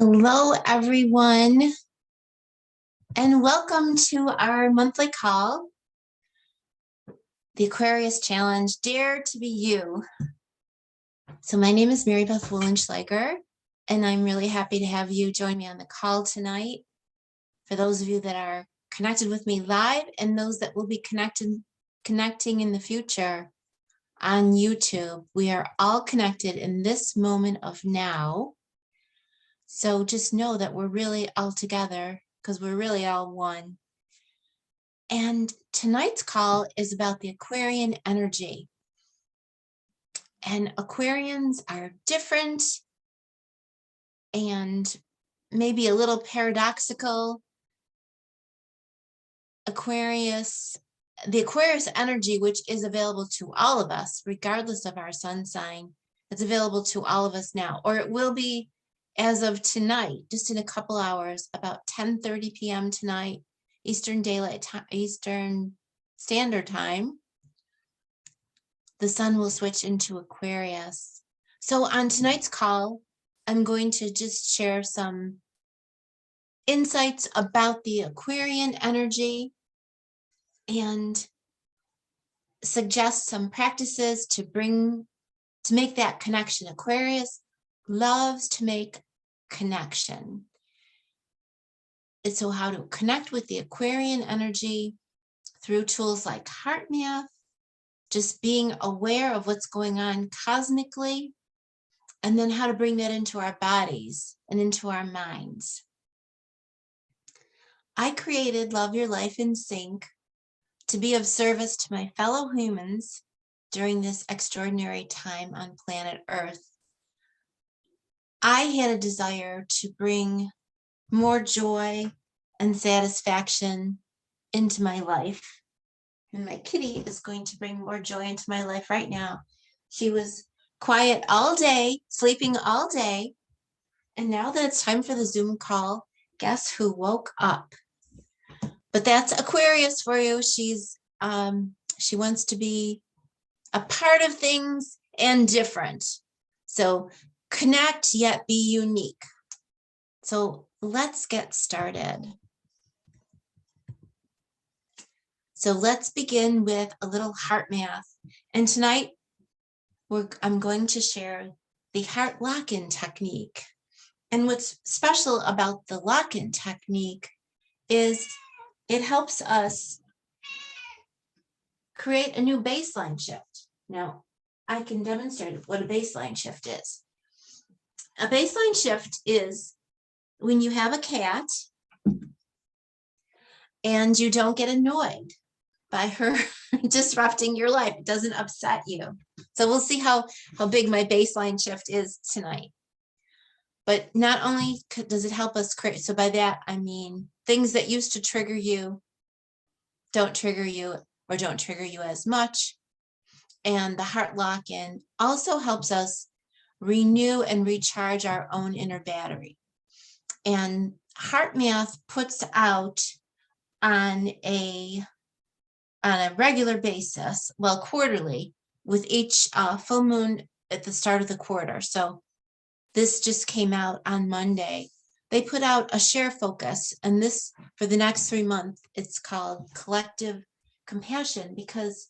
Hello, everyone, and welcome to our monthly call, the Aquarius Challenge, Dare to Be You. So my name is Mary Beth Woolenschlager, and I'm really happy to have you join me on the call tonight. For those of you that are connected with me live and those that will be connecting in the future on YouTube, we are all connected in this moment of now. So just know that we're really all together because we're really all one. And tonight's call is about the Aquarian energy. And Aquarians are different and maybe a little paradoxical. The Aquarius energy, which is available to all of us, regardless of our sun sign, it's available to all of us now, or it will be as of tonight, just in a couple hours, about 10:30 p.m. tonight, Eastern Standard Time. The sun will switch into Aquarius. So on tonight's call, I'm going to just share some insights about the Aquarian energy and suggest some practices to make that connection. Aquarius loves to make connection. And so how to connect with the Aquarian energy through tools like heart math, just being aware of what's going on cosmically, and then how to bring that into our bodies and into our minds. I created Love Your Life in Sync to be of service to my fellow humans during this extraordinary time on planet Earth. I had a desire to bring more joy and satisfaction into my life. And my kitty is going to bring more joy into my life right now. She was quiet all day, sleeping all day. And now that it's time for the Zoom call, guess who woke up? But that's Aquarius for you. She wants to be a part of things and different. So connect yet be unique. So let's get started. So let's begin with a little heart math. And tonight, I'm going to share the heart lock-in technique. And what's special about the lock-in technique is it helps us create a new baseline shift. Now, I can demonstrate what a baseline shift is. A baseline shift is when you have a cat and you don't get annoyed by her disrupting your life. It doesn't upset you. So we'll see how big my baseline shift is tonight. But not only does it help us create, so by that, I mean things that used to trigger you don't trigger you or don't trigger you as much. And the heart lock-in also helps us renew and recharge our own inner battery. And heart math puts out on a regular basis, well, quarterly, with each full moon at the start of the quarter. So this just came out on Monday. They put out a share focus, and this, for the next 3 months, it's called Collective Compassion, because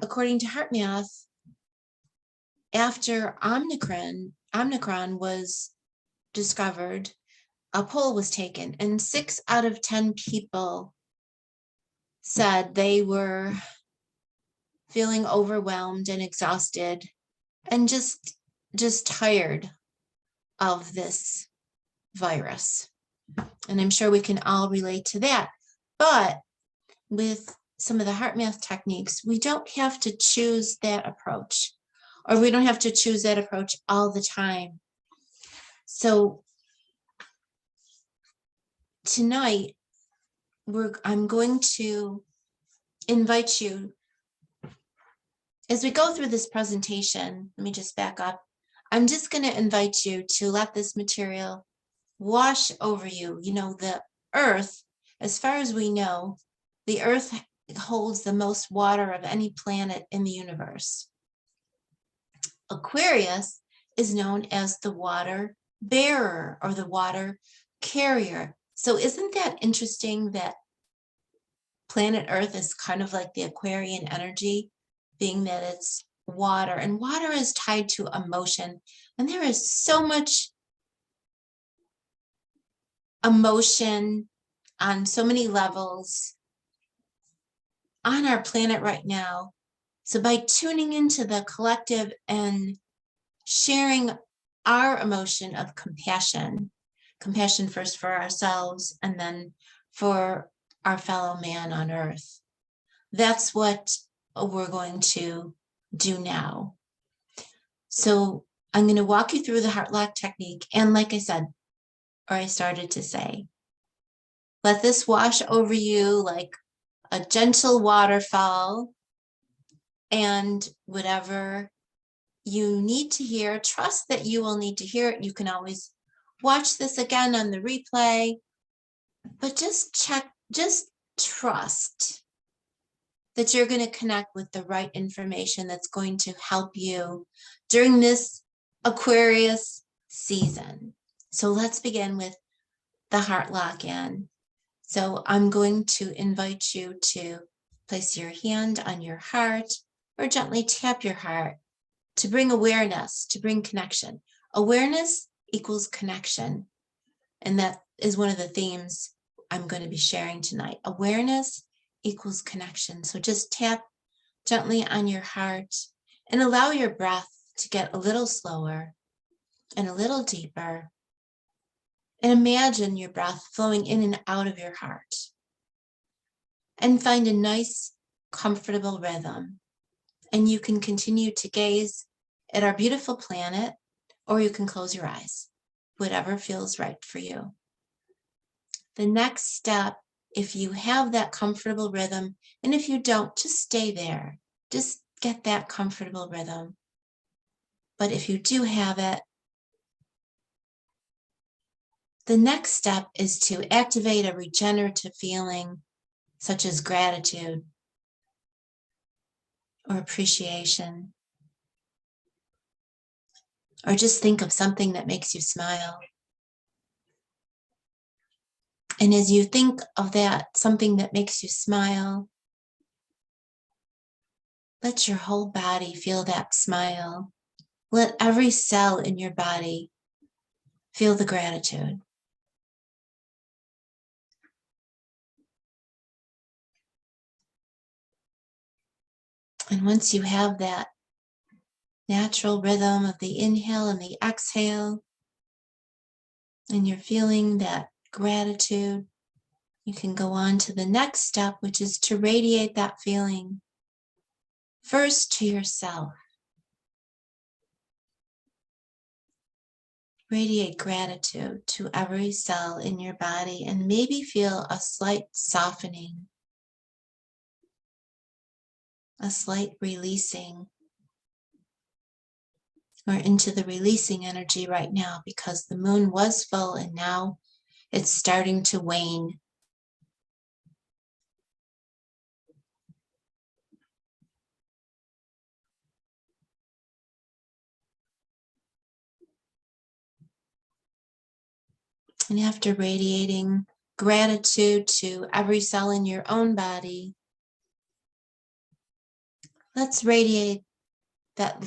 according to heart math, after Omicron was discovered, a poll was taken, and 6 out of 10 people said they were feeling overwhelmed and exhausted and just tired of this virus. And I'm sure we can all relate to that. But with some of the heart math techniques, we don't have to choose that approach, or we don't have to choose that approach all the time. So tonight, I'm going to invite you, as we go through this presentation, let me just back up. I'm just going to invite you to let this material wash over you. You know, the Earth, as far as we know, the Earth holds the most water of any planet in the universe. Aquarius is known as the water bearer or the water carrier. So isn't that interesting that planet Earth is kind of like the Aquarian energy, being that it's water, and water is tied to emotion. And there is so much emotion on so many levels on our planet right now. So by tuning into the collective and sharing our emotion of compassion, compassion first for ourselves and then for our fellow man on earth. That's what we're going to do now. So I'm going to walk you through the heart lock technique. And like I said, or I started to say, let this wash over you like a gentle waterfall, and whatever you need to hear, trust that you will need to hear it. You can always watch this again on the replay, but just trust that you're going to connect with the right information that's going to help you during this Aquarius season. So let's begin with the heart lock in. So I'm going to invite you to place your hand on your heart or gently tap your heart to bring awareness, to bring connection. Awareness equals connection. And that is one of the themes I'm going to be sharing tonight. Awareness equals connection. So just tap gently on your heart and allow your breath to get a little slower and a little deeper. And imagine your breath flowing in and out of your heart. And find a nice, comfortable rhythm. And you can continue to gaze at our beautiful planet, or you can close your eyes, whatever feels right for you. The next step, if you have that comfortable rhythm, and if you don't, just stay there. Just get that comfortable rhythm. But if you do have it, the next step is to activate a regenerative feeling, such as gratitude or appreciation. Or just think of something that makes you smile. And as you think of that, something that makes you smile, let your whole body feel that smile. Let every cell in your body feel the gratitude. And once you have that natural rhythm of the inhale and the exhale, and you're feeling that gratitude, you can go on to the next step, which is to radiate that feeling first to yourself. Radiate gratitude to every cell in your body and maybe feel a slight softening, a slight releasing. We're into the releasing energy right now because the moon was full and now it's starting to wane. And after radiating gratitude to every cell in your own body, let's radiate that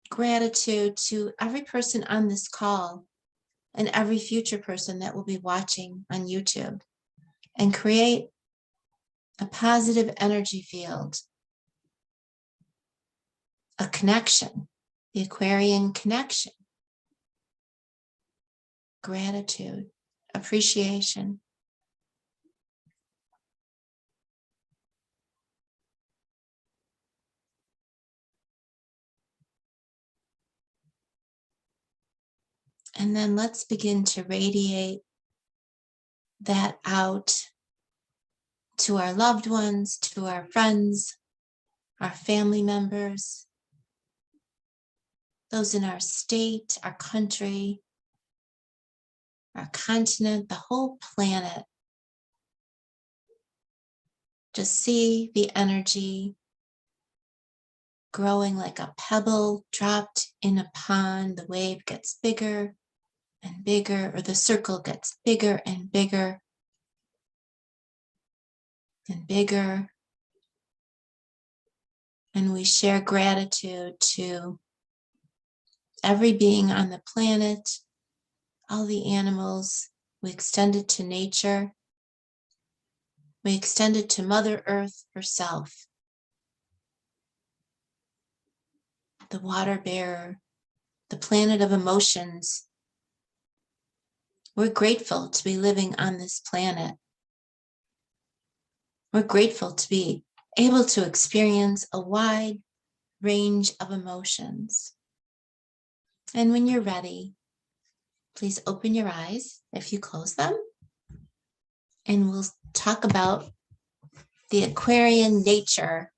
gratitude to every person on this call and every future person that will be watching on YouTube, and create a positive energy field, a connection, the Aquarian connection, gratitude, appreciation. And then let's begin to radiate that out to our loved ones, to our friends, our family members, those in our state, our country, our continent, the whole planet. Just see the energy growing like a pebble dropped in a pond. The wave gets bigger and bigger, or the circle gets bigger and bigger and bigger. And we share gratitude to every being on the planet, all the animals. We extend it to nature. We extend it to Mother Earth herself, the water bearer, the planet of emotions. We're grateful to be living on this planet. We're grateful to be able to experience a wide range of emotions. And when you're ready, please open your eyes if you close them, and we'll talk about the Aquarian nature.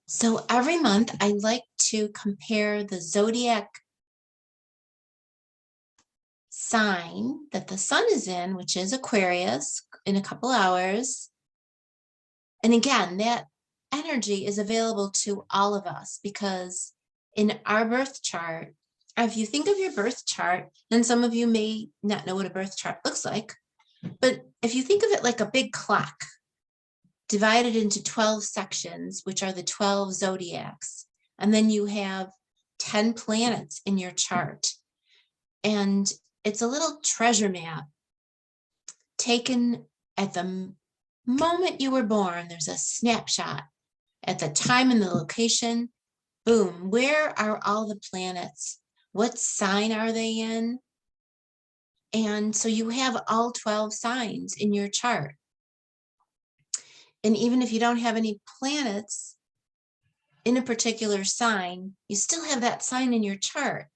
So every month I like to compare the zodiac sign that the sun is in, which is Aquarius, in a couple hours. And again, that energy is available to all of us because in our birth chart, if you think of your birth chart, and some of you may not know what a birth chart looks like, but if you think of it like a big clock divided into 12 sections, which are the 12 zodiacs, and then you have 10 planets in your chart. And it's a little treasure map taken at the moment you were born. There's a snapshot at the time and the location. Boom, where are all the planets? What sign are they in? And so you have all 12 signs in your chart. And even if you don't have any planets in a particular sign, you still have that sign in your chart.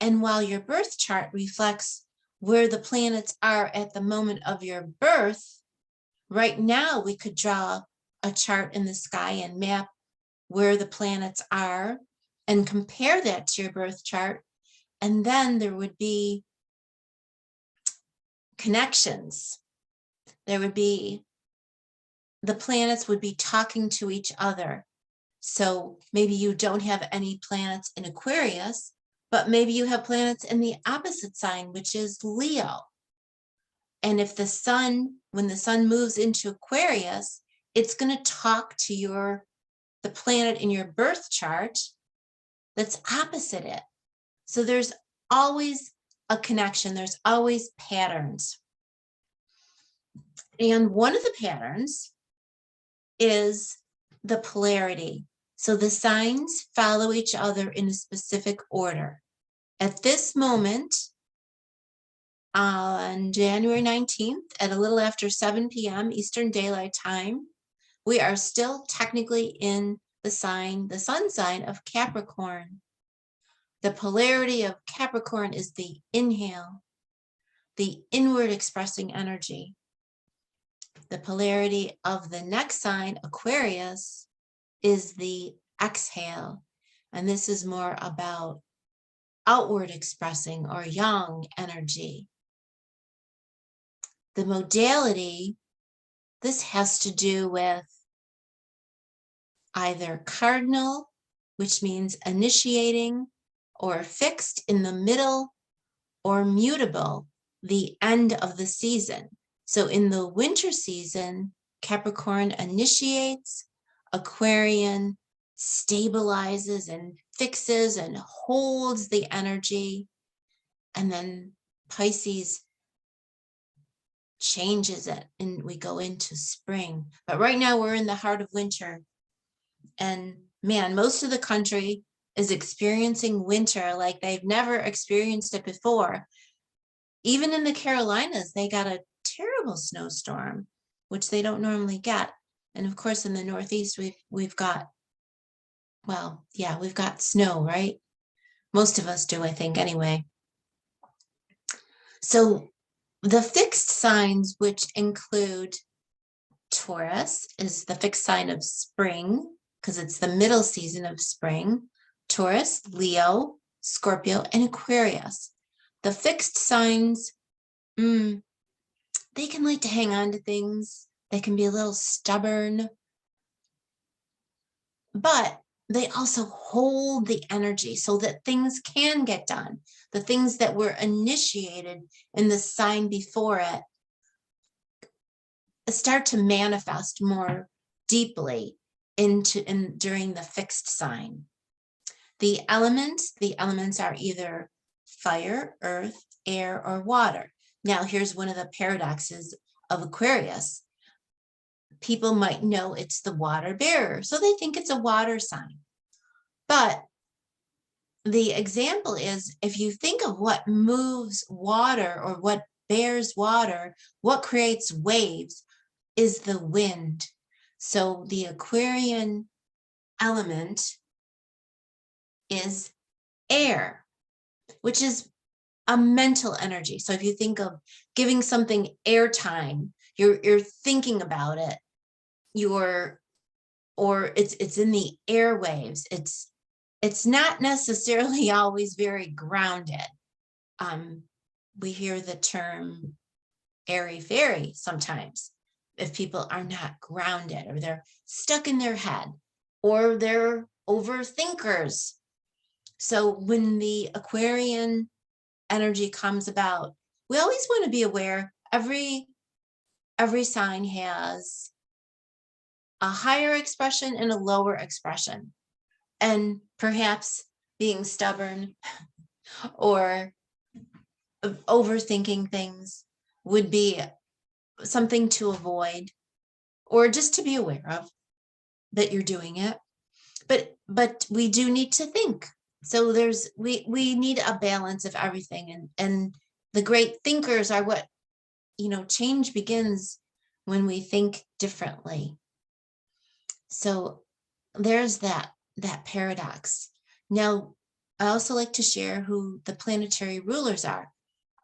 And while your birth chart reflects where the planets are at the moment of your birth, right now we could draw a chart in the sky and map where the planets are and compare that to your birth chart. And then there would be connections. There would be, the planets would be talking to each other. So maybe you don't have any planets in Aquarius, but maybe you have planets in the opposite sign, which is Leo. And if the sun, when the sun moves into Aquarius, it's going to talk to the planet in your birth chart that's opposite it. So there's always a connection. There's always patterns. And one of the patterns is the polarity. So the signs follow each other in a specific order. At this moment, on January 19th, at a little after 7 p.m. Eastern Daylight Time, we are still technically in the sun sign of Capricorn. The polarity of Capricorn is the inhale, the inward expressing energy. The polarity of the next sign, Aquarius, is the exhale. And this is more about outward expressing or yang energy. The modality, this has to do with either cardinal, which means initiating, or fixed in the middle, or mutable, the end of the season. So in the winter season, Capricorn initiates, Aquarian stabilizes and fixes and holds the energy, and then Pisces changes it and we go into spring. But right now we're in the heart of winter, and man, most of the country is experiencing winter like they've never experienced it before. Even in the Carolinas, they got a terrible snowstorm, which they don't normally get. And of course, in the Northeast, we've got, well, yeah, we've got snow, right? Most of us do, I think, anyway. So the fixed signs, which include Taurus, is the fixed sign of spring, because it's the middle season of spring. Taurus, Leo, Scorpio, and Aquarius. The fixed signs, they can like to hang on to things. They can be a little stubborn. But they also hold the energy so that things can get done. The things that were initiated in the sign before it start to manifest more deeply during the fixed sign. The elements are either fire, earth, air, or water. Now, here's one of the paradoxes of Aquarius. People might know it's the water bearer, so they think it's a water sign. But the example is, if you think of what moves water or what bears water, what creates waves is the wind. So the Aquarian element is air, which is a mental energy. So if you think of giving something airtime, you're thinking about it, or it's in the airwaves. It's not necessarily always very grounded. We hear the term airy-fairy sometimes if people are not grounded, or they're stuck in their head, or they're overthinkers. So when the Aquarian energy comes about, we always want to be aware every sign has a higher expression and a lower expression. And perhaps being stubborn or overthinking things would be something to avoid, or just to be aware of that you're doing it. But we do need to think. So we need a balance of everything. And the great thinkers are what, change begins when we think differently. So there's that paradox. Now, I also like to share who the planetary rulers are.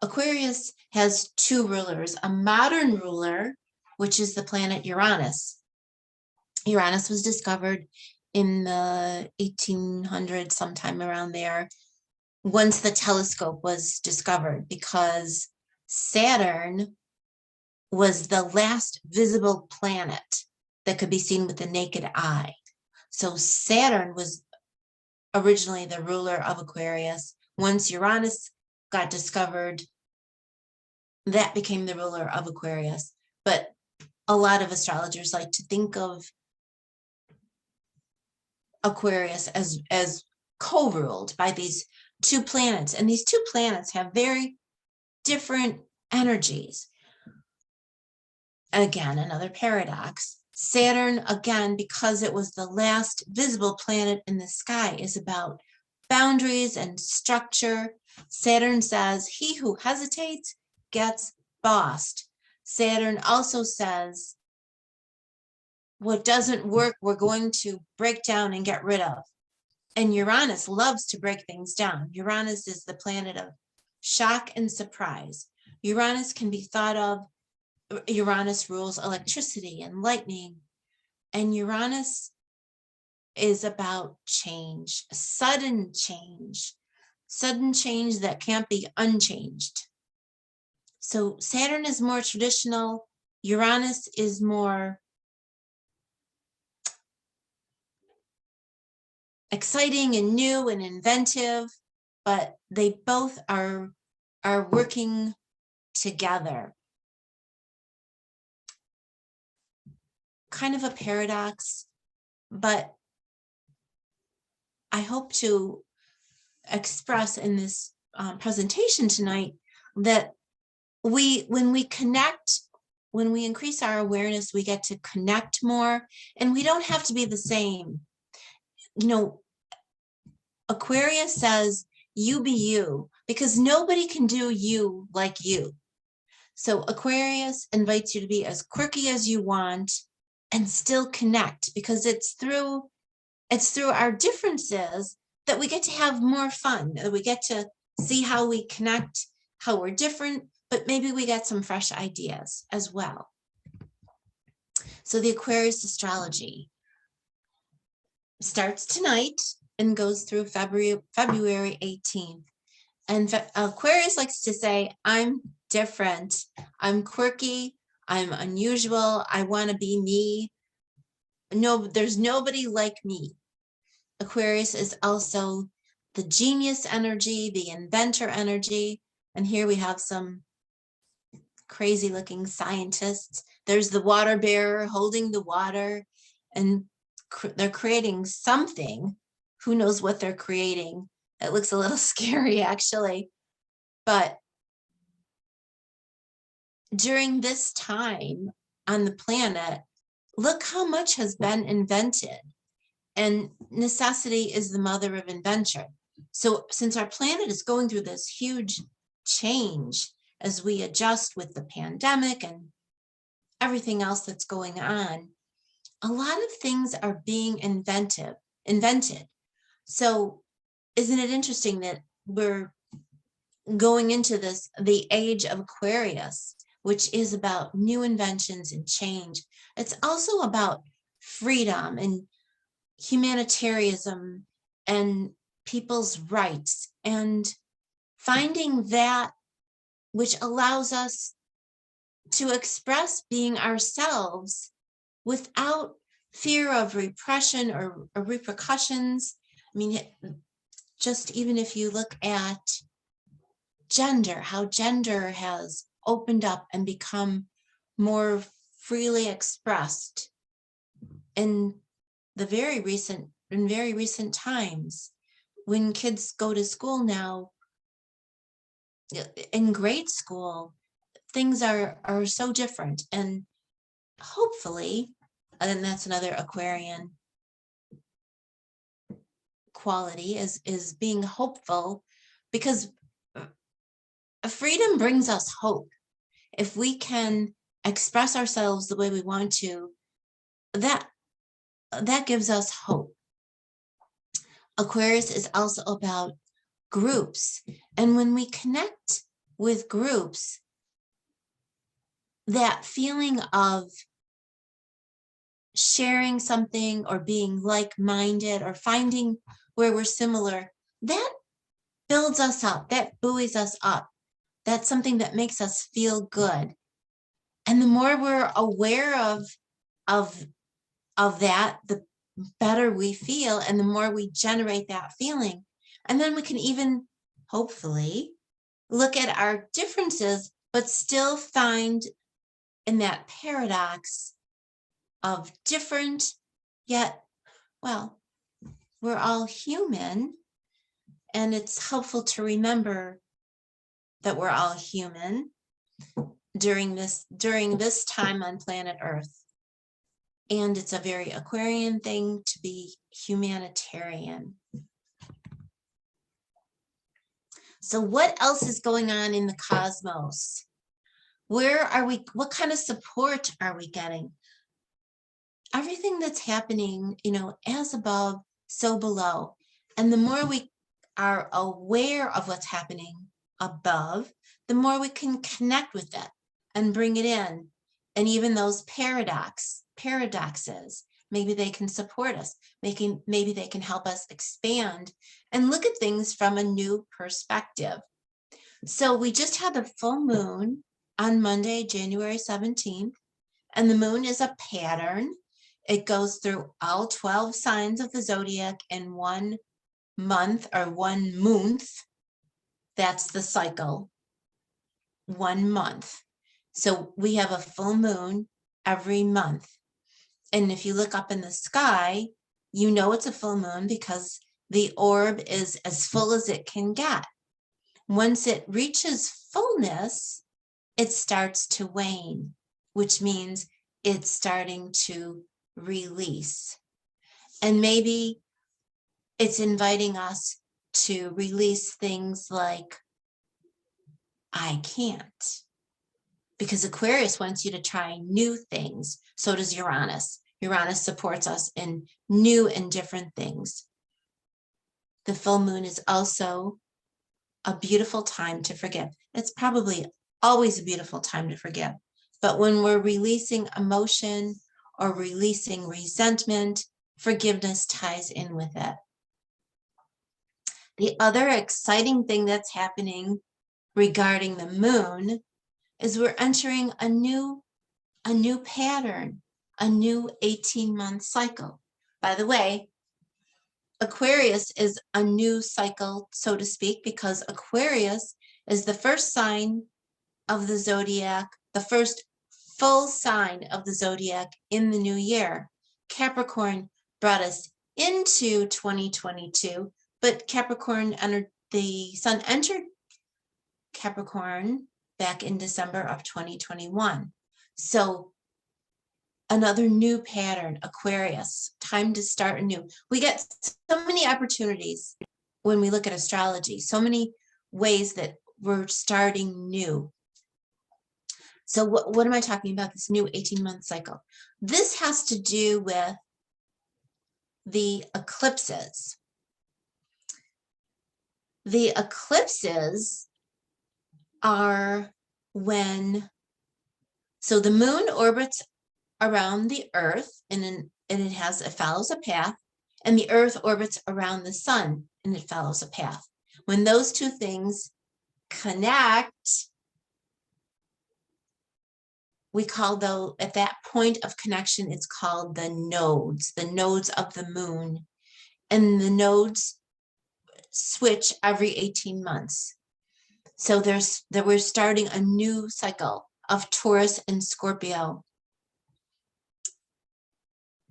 Aquarius has two rulers, a modern ruler, which is the planet Uranus. Uranus was discovered in the 1800s, sometime around there, once the telescope was discovered, because Saturn was the last visible planet that could be seen with the naked eye. So Saturn was originally the ruler of Aquarius. Once Uranus got discovered, that became the ruler of Aquarius. But a lot of astrologers like to think of Aquarius as co-ruled by these two planets. And these two planets have very different energies. Again, another paradox. Saturn, again, because it was the last visible planet in the sky, is about boundaries and structure. Saturn says, he who hesitates gets bossed. Saturn also says, what doesn't work, we're going to break down and get rid of. And Uranus loves to break things down. Uranus is the planet of shock and surprise. Uranus can be thought of, Uranus rules electricity and lightning. And Uranus is about change, sudden change that can't be unchanged. So Saturn is more traditional. Uranus is more exciting and new and inventive, but they both are working together. Kind of a paradox, but I hope to express in this presentation tonight that when we connect, when we increase our awareness, we get to connect more, and we don't have to be the same. Aquarius says, you be you, because nobody can do you like you. So Aquarius invites you to be as quirky as you want and still connect, because it's through our differences that we get to have more fun, that we get to see how we connect, how we're different, but maybe we get some fresh ideas as well. So the Aquarius Astrology starts tonight and goes through February 18th. And Aquarius likes to say, I'm different, I'm quirky, I'm unusual, I want to be me. No, there's nobody like me. Aquarius is also the genius energy, the inventor energy. And here we have some crazy looking scientists. There's the water bearer holding the water, and they're creating something. Who knows what they're creating? It looks a little scary, actually. But during this time on the planet, look how much has been invented. And necessity is the mother of invention. So since our planet is going through this huge change as we adjust with the pandemic and everything else that's going on, a lot of things are being invented. So isn't it interesting that we're going into the age of Aquarius, which is about new inventions and change. It's also about freedom and humanitarianism and people's rights, and finding that which allows us to express being ourselves without fear of repression or repercussions. I mean, just even if you look at gender, how gender has opened up and become more freely expressed in very recent times. When kids go to school now, in grade school, things are so different. And hopefully, and that's another Aquarian quality, is being hopeful, because freedom brings us hope. If we can express ourselves the way we want to, that gives us hope. Aquarius is also about groups. And when we connect with groups, that feeling of sharing something or being like-minded or finding where we're similar, that builds us up, that buoys us up. That's something that makes us feel good. And the more we're aware of that, the better we feel, and the more we generate that feeling. And then we can even, hopefully, look at our differences, but still find in that paradox of different, yet, well, we're all human. And it's helpful to remember that we're all human during this time on planet Earth. And it's a very Aquarian thing to be humanitarian. So what else is going on in the cosmos? Where are we? What kind of support are we getting? Everything that's happening, as above, so below. And the more we are aware of what's happening above, the more we can connect with it and bring it in. And even those paradoxes, maybe they can support us, maybe they can help us expand and look at things from a new perspective. So we just had the full moon on Monday, January 17th, and the moon is a pattern. It goes through all 12 signs of the zodiac in 1 month or 1 month. That's the cycle, 1 month. So we have a full moon every month. And if you look up in the sky, it's a full moon because the orb is as full as it can get. Once it reaches fullness, it starts to wane, which means it's starting to release. And maybe it's inviting us to release things like, I can't. Because Aquarius wants you to try new things. So does Uranus. Uranus supports us in new and different things. The full moon is also a beautiful time to forgive. It's probably always a beautiful time to forgive. But when we're releasing emotion or releasing resentment, forgiveness ties in with it. The other exciting thing that's happening regarding the moon is we're entering a new pattern, a new 18-month cycle. By the way, Aquarius is a new cycle, so to speak, because Aquarius is the first sign of the zodiac, the first full sign of the zodiac in the new year. Capricorn brought us into 2022, but Capricorn entered, the sun entered Capricorn back in December of 2021. So another new pattern, Aquarius, time to start anew. We get so many opportunities when we look at astrology, so many ways that we're starting new. So what am I talking about, this new 18-month cycle? This has to do with the eclipses. The eclipses are when, so the moon orbits around the earth and it follows a path, and the earth orbits around the sun and it follows a path. When those two things connect, we call those, at that point of connection, it's called the nodes of the moon. And the nodes switch every 18 months. So we're starting a new cycle of Taurus and Scorpio.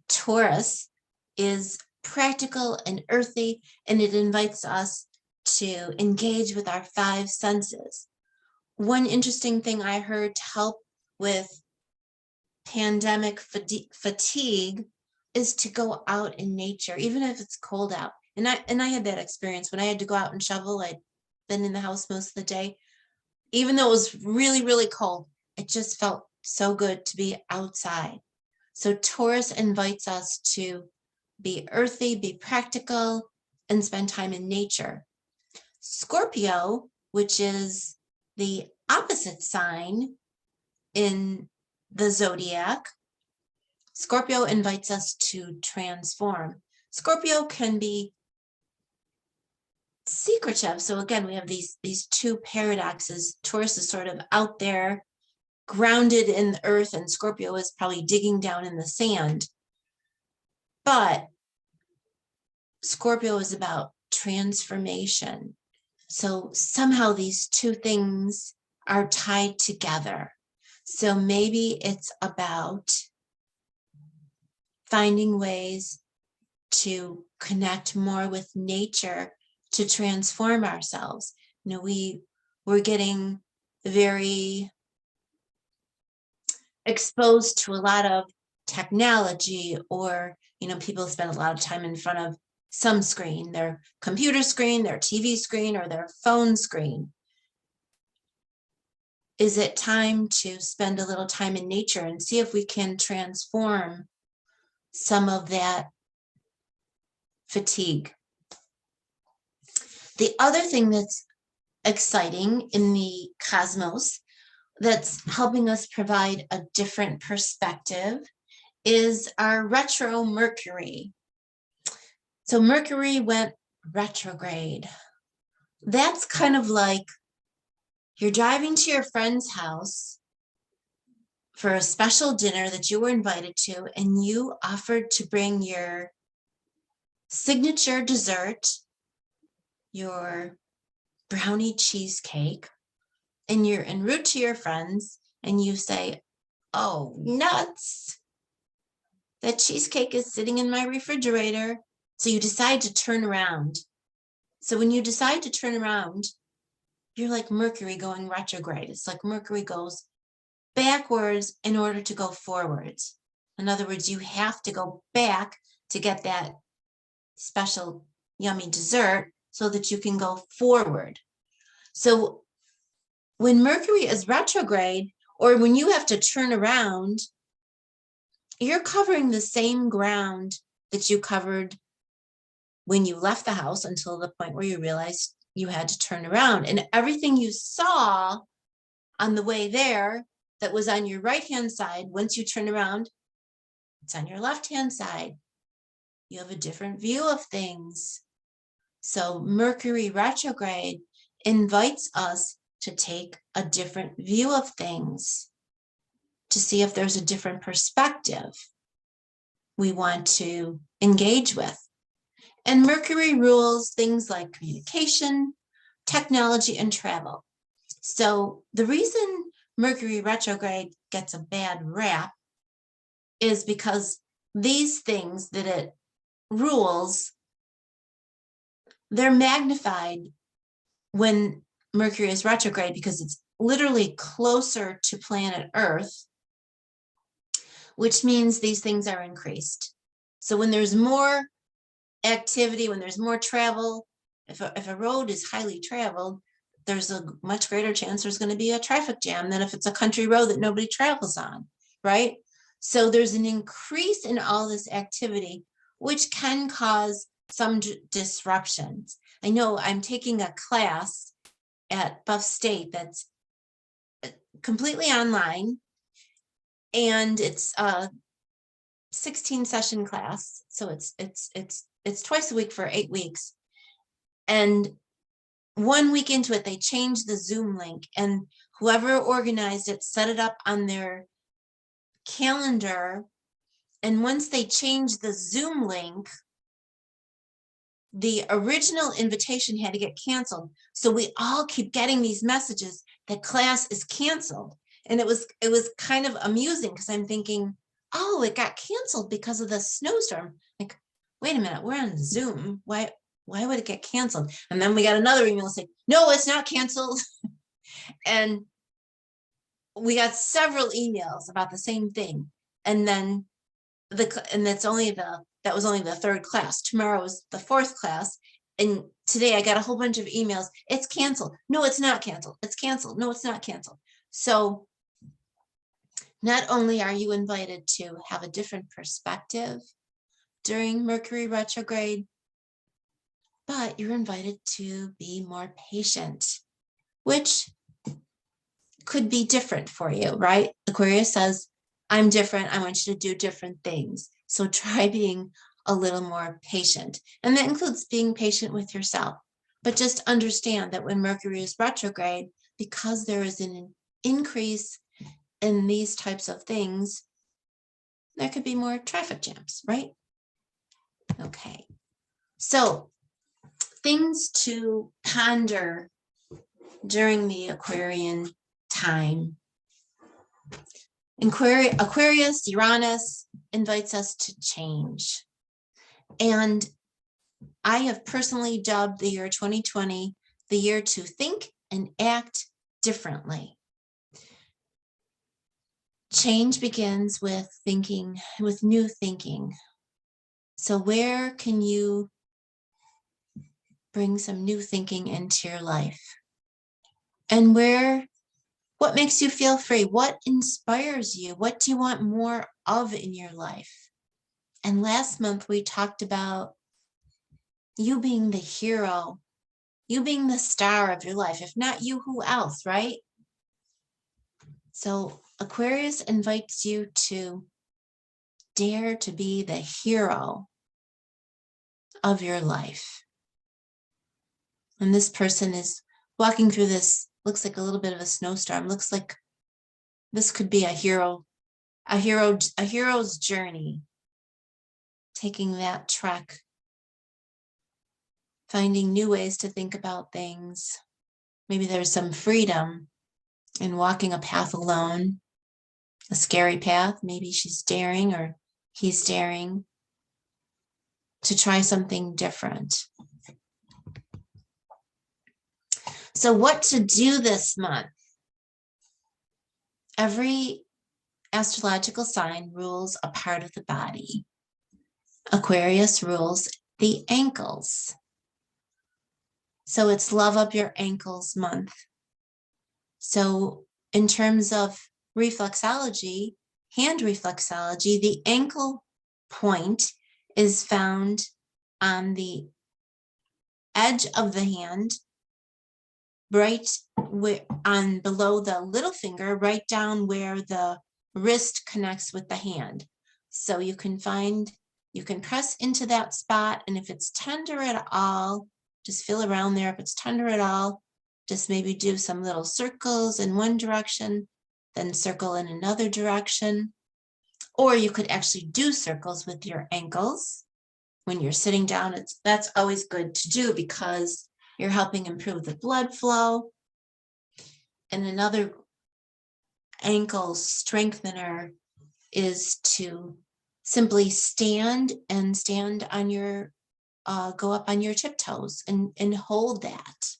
Taurus is practical and earthy, and it invites us to engage with our five senses. One interesting thing I heard to help with pandemic fatigue is to go out in nature, even if it's cold out. And I had that experience when I had to go out and shovel. I'd been in the house most of the day. Even though it was really, really cold, it just felt so good to be outside. So Taurus invites us to be earthy, be practical, and spend time in nature. Scorpio, which is the opposite sign in the zodiac, Scorpio invites us to transform. Scorpio can be secretive. So again, we have these two paradoxes. Taurus is sort of out there, grounded in the earth, and Scorpio is probably digging down in the sand. But Scorpio is about transformation. So somehow these two things are tied together. So maybe it's about finding ways to connect more with nature to transform ourselves. You know, we're getting very exposed to a lot of technology, or, you know, people spend a lot of time in front of some screen, their computer screen, their TV screen, or their phone screen. Is it time to spend a little time in nature and see if we can transform some of that fatigue? The other thing that's exciting in the cosmos that's helping us provide a different perspective is our retro Mercury. So Mercury went retrograde. That's kind of like you're driving to your friend's house for a special dinner that you were invited to, and you offered to bring your signature dessert, your brownie cheesecake, and you're en route to your friends, and you say, "Oh, nuts. That cheesecake is sitting in my refrigerator." So you decide to turn around. So when you decide to turn around, you're like Mercury going retrograde. It's like Mercury goes backwards in order to go forwards. In other words, you have to go back to get that special yummy dessert so that you can go forward. So when Mercury is retrograde, or when you have to turn around, you're covering the same ground that you covered when you left the house until the point where you realized you had to turn around. And everything you saw on the way there that was on your right-hand side, once you turn around, it's on your left-hand side. You have a different view of things. So Mercury retrograde invites us to take a different view of things, to see if there's a different perspective we want to engage with. And Mercury rules things like communication, technology, and travel. So the reason Mercury retrograde gets a bad rap is because these things that it rules, they're magnified when Mercury is retrograde because it's literally closer to planet Earth, which means these things are increased. So when there's more activity, when there's more travel, if a road is highly traveled, there's a much greater chance there's going to be a traffic jam than if it's a country road that nobody travels on, right? So there's an increase in all this activity, which can cause some disruptions. I know I'm taking a class at Buff State that's completely online, and it's a 16 session class. So it's twice a week for 8 weeks. And 1 week into it, they changed the Zoom link, and whoever organized it set it up on their calendar. And once they changed the Zoom link, the original invitation had to get canceled. So we all keep getting these messages that class is canceled. And it was kind of amusing because I'm thinking, oh, it got canceled because of the snowstorm. Like, wait a minute, we're on Zoom. Why would it get canceled? And then we got another email saying, no, it's not canceled. And we got several emails about the same thing. And then that was only the third class. Tomorrow is the fourth class. And today I got a whole bunch of emails. It's canceled. No, it's not canceled. It's canceled. No, it's not canceled. So not only are you invited to have a different perspective during Mercury retrograde, but you're invited to be more patient, which could be different for you, right? Aquarius says, I'm different. I want you to do different things. So try being a little more patient. And that includes being patient with yourself. But just understand that when Mercury is retrograde, because there is an increase in these types of things, there could be more traffic jams, right? Okay. So things to ponder during the Aquarian time. Aquarius, Uranus invites us to change. And I have personally dubbed the year 2020 the year to think and act differently. Change begins with thinking, with new thinking. So where can you bring some new thinking into your life? And what makes you feel free? What inspires you? What do you want more of in your life? And last month we talked about you being the hero, you being the star of your life. If not you, who else, right? So Aquarius invites you to dare to be the hero of your life. And this person is walking through this, looks like a little bit of a snowstorm. Looks like this could be a hero's journey, taking that trek, finding new ways to think about things. Maybe there's some freedom in walking a path alone, a scary path. Maybe she's daring or he's daring to try something different. So what to do this month? Every astrological sign rules a part of the body. Aquarius rules the ankles. So it's Love Up Your Ankles month. So in terms of reflexology, hand reflexology, the ankle point is found on the edge of the hand, right on below the little finger, right down where the wrist connects with the hand. So you can press into that spot, and if it's tender at all, just feel around there. If it's tender at all, just maybe do some little circles in one direction, then circle in another direction. Or you could actually do circles with your ankles, when you're sitting down, that's always good to do because you're helping improve the blood flow. And another ankle strengthener is to simply stand on your, go up on your tiptoes and hold that,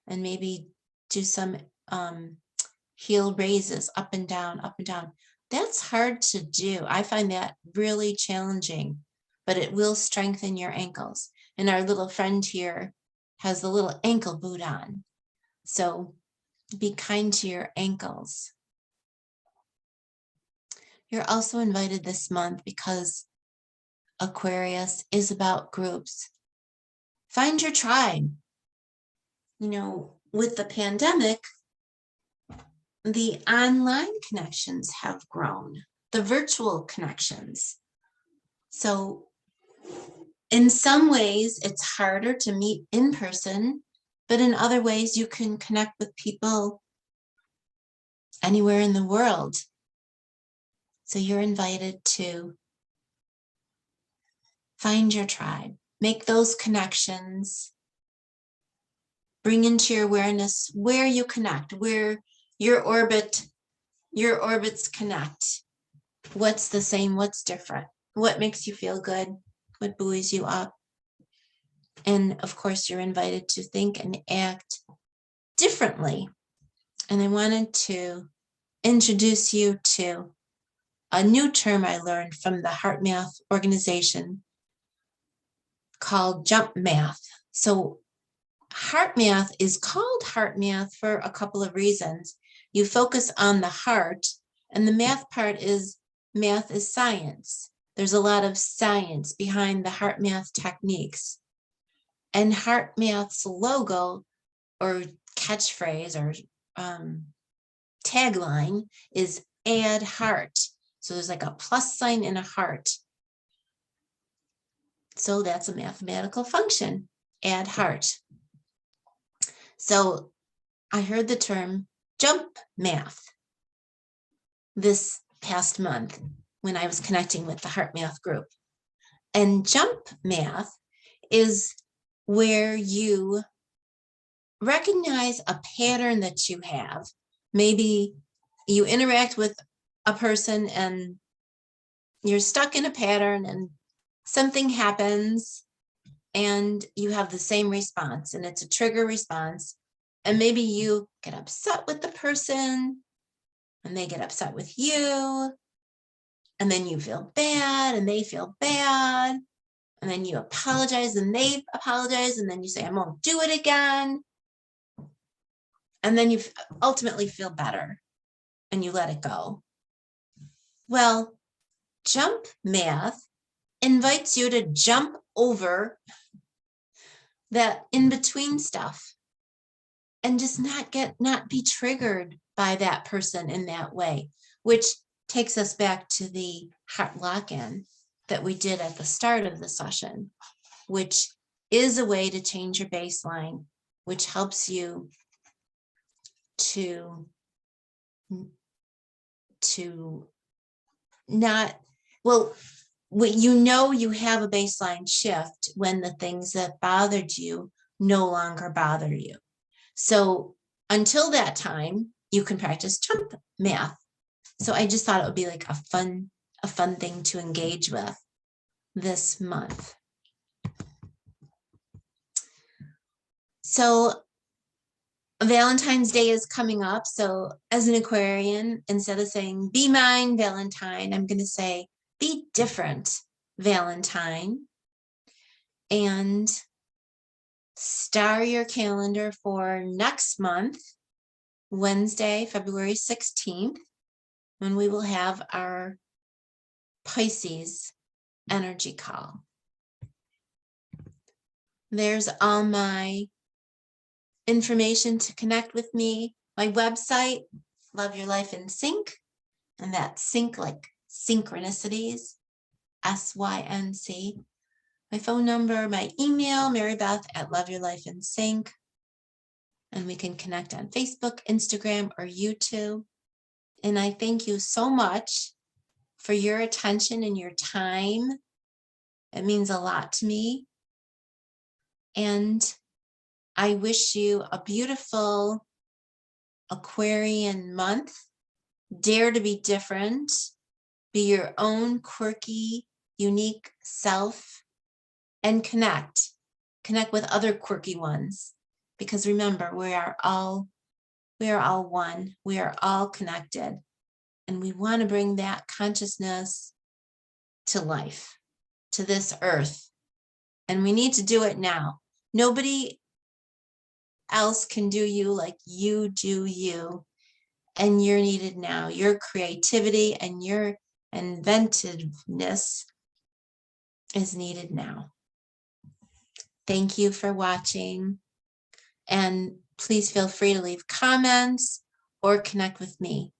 and maybe do some heel raises up and down, up and down. That's hard to do. I find that really challenging, but it will strengthen your ankles. And our little friend here has the little ankle boot on. So be kind to your ankles. You're also invited this month because Aquarius is about groups. Find your tribe. You know, with the pandemic, the online connections have grown, the virtual connections. So in some ways, it's harder to meet in person, but in other ways, you can connect with people anywhere in the world. So you're invited to find your tribe, make those connections, bring into your awareness where you connect, where your orbits connect. What's the same, what's different, what makes you feel good, what buoys you up. And of course, you're invited to think and act differently. And I wanted to introduce you to a new term I learned from the Heart Math organization called jump math. So heart math is called heart math for a couple of reasons. You focus on the heart, and the math part is math is science. There's a lot of science behind the heart math techniques. And heart math's logo or catchphrase or tagline is add heart. So there's like a plus sign and a heart. So that's a mathematical function, add heart. So I heard the term jump math this past month when I was connecting with the Heart Math group. And jump math is where you recognize a pattern that you have. Maybe you interact with a person and you're stuck in a pattern and something happens and you have the same response and it's a trigger response. And maybe you get upset with the person and they get upset with you. And then you feel bad and they feel bad. And then you apologize and they apologize. And then you say, I won't do it again. And then you ultimately feel better and you let it go. Well, jump math invites you to jump over that in-between stuff and just not be triggered by that person in that way, which takes us back to the heart lock-in that we did at the start of the session, which is a way to change your baseline, which helps you to not, well, you know you have a baseline shift when the things that bothered you no longer bother you. So until that time, you can practice jump math. So I just thought it would be like a fun thing to engage with this month. So Valentine's Day is coming up. So as an Aquarian, instead of saying be mine, Valentine, I'm going to say be different, Valentine. And star your calendar for next month, Wednesday, February 16th, when we will have our Pisces energy call. There's all my information to connect with me. My website, Love Your Life in Sync, and that's sync like synchronicities, SYNC. My phone number, my email, marybeth@loveyourlifeinsync. And we can connect on Facebook, Instagram, or YouTube. And I thank you so much for your attention and your time It means a lot to me. And I wish you a beautiful Aquarian month. Dare to be different. Be your own quirky, unique self, and connect. Connect with other quirky ones. Because remember, we are all one. We are all connected. And we want to bring that consciousness to life, to this earth. And we need to do it now. Nobody else can do you like you do you. And you're needed now. Your creativity and your inventiveness is needed now. Thank you for watching. And please feel free to leave comments or connect with me.